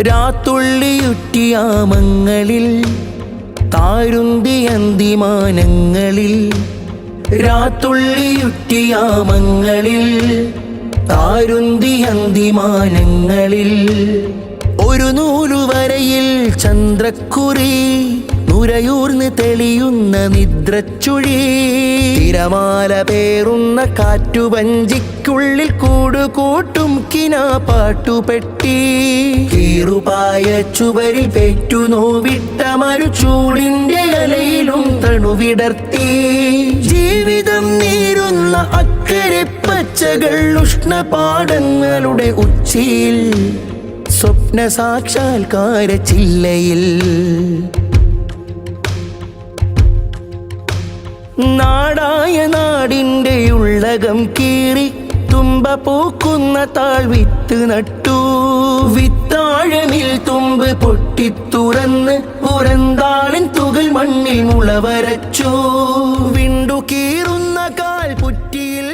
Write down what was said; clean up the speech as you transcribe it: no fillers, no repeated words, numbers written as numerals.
രാത്തുള്ളിയുറ്റിയാമങ്ങളിൽ താരുന്തിയന്തിമാനങ്ങളിൽ രാത്തുള്ളിയുറ്റിയാമങ്ങളിൽ താരുന്തിയന്തിമാനങ്ങളിൽ ഒരു നൂലുവരയിൽ ചന്ദ്രക്കുറി നുരയൂർന്ന് തെളിയുന്ന നിദ്രച്ചുഴി തിരമാല പേറുന്ന കാറ്റുവഞ്ചിക്കുള്ളിൽ കൂടുകൂട്ടും കിനാ പാട്ടുപെട്ടി കീറുപായ ചുവരിൽ പെറ്റു നോവിട്ട മരുചൂടിന്റെ അലയിലും തണുവിടർത്തി ജീവിതം നീരുന്ന അക്കരെ പച്ചകൾ ഉഷ്ണപാടങ്ങളുടെ ഉച്ചിയിൽ സ്വപ്ന സാക്ഷാത്കാര ചില്ലയിൽ നാടായ നാടിൻ്റെ ഉള്ളകം കീറി തുമ്പ പൂക്കുന്ന താഴ്വിത്ത് നട്ടു വിത്താഴമിൽ തുമ്പ് പൊട്ടിത്തുറന്ന് പുറന്താളിൻ തുകൽ മണ്ണിൽ മുളവരച്ചു വിണ്ടു കീറുന്ന കാൽ പുറ്റിയിൽ